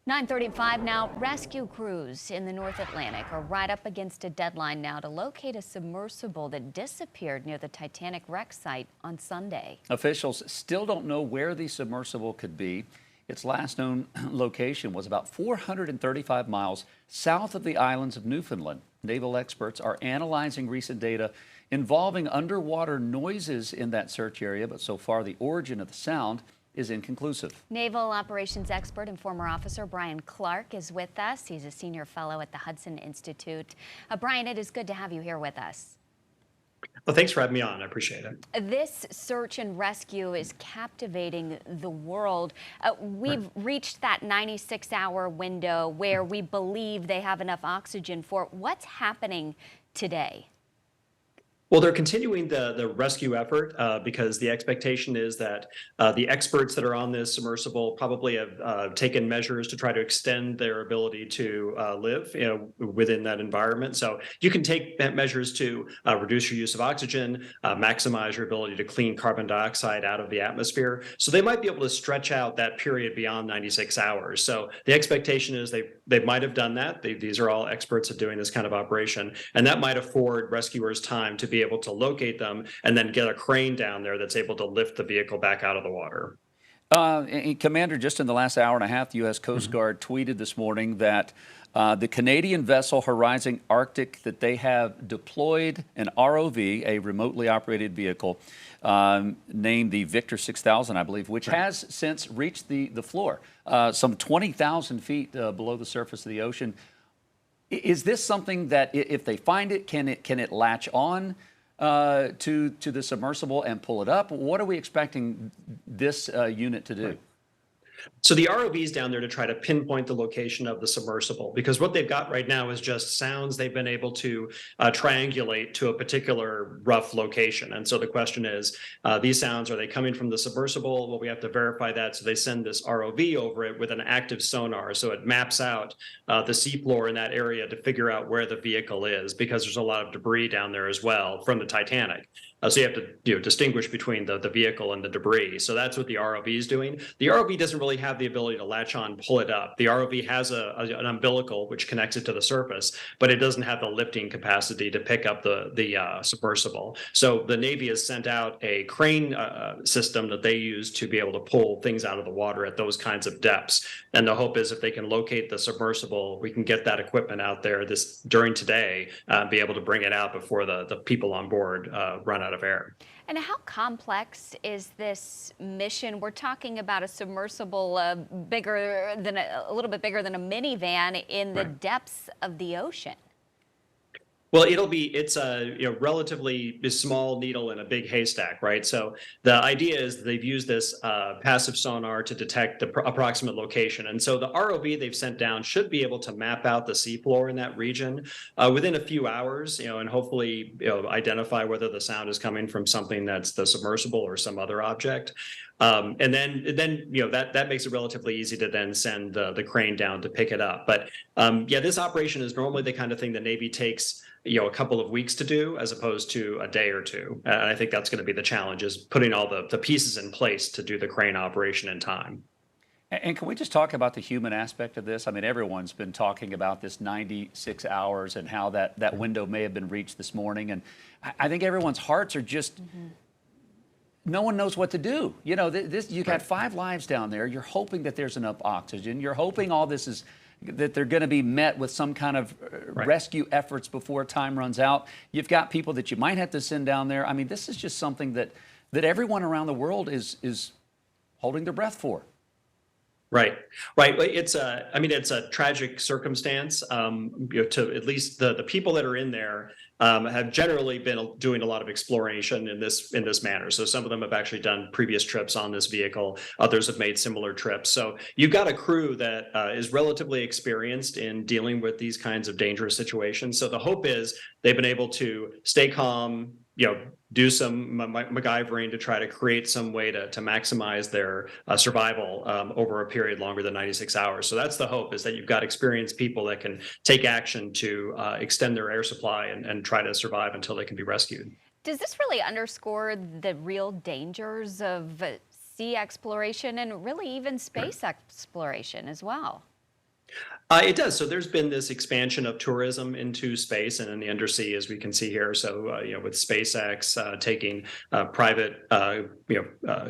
9:35 now. Rescue crews in the North Atlantic are right up against a deadline now to locate a submersible that disappeared near the Titanic wreck site on Sunday. Officials still don't know where the submersible could be. Its last known location was about 435 miles south of the islands of Newfoundland. Naval experts are analyzing recent data involving underwater noises in that search area, but so far the origin of the sound is inconclusive. Naval operations expert and former officer Bryan Clark is with us. He's a senior fellow at the Hudson Institute. Bryan, it is good to have you here with us. Well, thanks for having me on. I appreciate it. This search and rescue is captivating the world. We've reached that 96-hour window where we believe they have enough oxygen for. What's happening today? Well, they're continuing the rescue effort because the expectation is that the experts that are on this submersible probably have taken measures to try to extend their ability to live, within that environment. So you can take measures to reduce your use of oxygen, maximize your ability to clean carbon dioxide out of the atmosphere. So they might be able to stretch out that period beyond 96 hours. So the expectation is they might have done that. These are all experts at doing this kind of operation, and that might afford rescuers time to be able to locate them and then get a crane down there that's able to lift the vehicle back out of the water. Commander, just in the last hour and a half, the U.S. Coast Guard tweeted this morning that the Canadian vessel Horizon Arctic, that they have deployed an ROV, a remotely operated vehicle, named the Victor 6000, I believe, which has since reached the floor, some 20,000 feet below the surface of the ocean. Is this something that, if they find it, can it latch on to the submersible and pull it up? What are we expecting this unit to do? Right. So the ROV is down there to try to pinpoint the location of the submersible, because what they've got right now is just sounds they've been able to triangulate to a particular rough location. And so the question is, these sounds, are they coming from the submersible? Well, we have to verify that. So they send this ROV over it with an active sonar. So it maps out the seafloor in that area to figure out where the vehicle is, because there's a lot of debris down there as well from the Titanic. So you have to distinguish between the vehicle and the debris. So that's what the ROV is doing. The ROV doesn't really have the ability to latch on, pull it up. The ROV has an umbilical which connects it to the surface, but it doesn't have the lifting capacity to pick up the submersible. So the Navy has sent out a crane system that they use to be able to pull things out of the water at those kinds of depths. And the hope is if they can locate the submersible, we can get that equipment out there during today, be able to bring it out before the people on board run out of air. And how complex is this mission? We're talking about a submersible a little bit bigger than a minivan in the depths of the ocean. Well, it's a relatively small needle in a big haystack, right? So the idea is they've used this passive sonar to detect the approximate location. And so the ROV they've sent down should be able to map out the seafloor in that region within a few hours, and hopefully identify whether the sound is coming from something that's the submersible or some other object. And then that makes it relatively easy to then send the crane down to pick it up. But this operation is normally the kind of thing the Navy takes a couple of weeks to do, as opposed to a day or two. And I think that's going to be the challenge, is putting all the pieces in place to do the crane operation in time. And can we just talk about the human aspect of this? I mean, everyone's been talking about this 96 hours and how that window may have been reached this morning. And I think everyone's hearts are just, no one knows what to do. You got 5 lives down there. You're hoping that there's enough oxygen. You're hoping all this is, that they're going to be met with some kind of rescue efforts before time runs out. You've got people that you might have to send down there. I mean, this is just something that everyone around the world is holding their breath for. Right. It's a tragic circumstance. To at least the people that are in there have generally been doing a lot of exploration in this manner. So some of them have actually done previous trips on this vehicle. Others have made similar trips. So you've got a crew that is relatively experienced in dealing with these kinds of dangerous situations. So the hope is they've been able to stay calm, do some MacGyvering to try to create some way to maximize their survival over a period longer than 96 hours. So that's the hope, is that you've got experienced people that can take action to extend their air supply and try to survive until they can be rescued. Does this really underscore the real dangers of sea exploration and really even space exploration as well? It does. So there's been this expansion of tourism into space and in the undersea, as we can see here. So with SpaceX taking private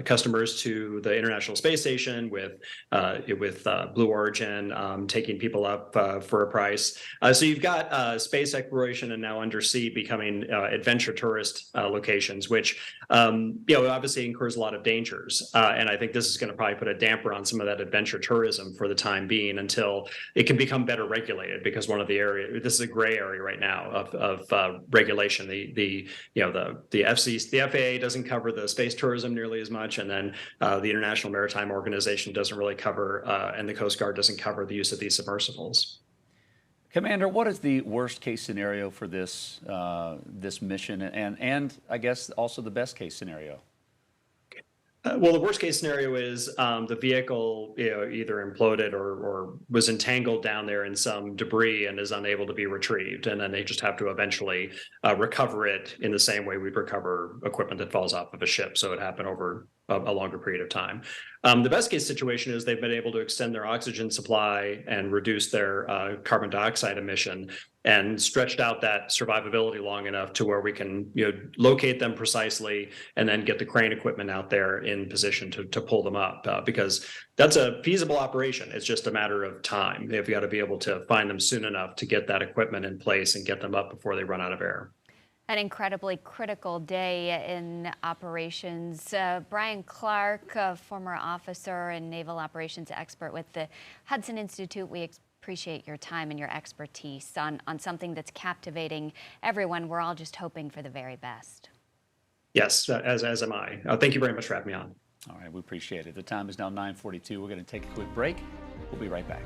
customers to the International Space Station, with Blue Origin taking people up for a price. So you've got space exploration and now undersea becoming adventure tourist locations, which obviously incurs a lot of dangers. And I think this is going to probably put a damper on some of that adventure tourism for the time being until it can become better regulated, because one of the area, this is a gray area right now of regulation. The FAA doesn't cover the space tourism nearly as much, and then the International Maritime Organization doesn't really cover, and the Coast Guard doesn't cover the use of these submersibles. Commander, what is the worst case scenario for this this mission, and I guess also the best case scenario? Well, the worst case scenario is the vehicle either imploded or was entangled down there in some debris and is unable to be retrieved. And then they just have to eventually recover it in the same way we'd recover equipment that falls off of a ship. So it happened over a longer period of time. The best case situation is they've been able to extend their oxygen supply and reduce their carbon dioxide emission, and stretched out that survivability long enough to where we can locate them precisely and then get the crane equipment out there in position to pull them up, because that's a feasible operation. It's just a matter of time. They've got to be able to find them soon enough to get that equipment in place and get them up before they run out of air. An incredibly critical day in operations. Bryan Clark, a former officer and naval operations expert with the Hudson Institute, we appreciate your time and your expertise on something that's captivating everyone. We're all just hoping for the very best. Yes, as am I. Thank you very much for having me on. All right, we appreciate it. The time is now 9:42. We're going to take a quick break. We'll be right back.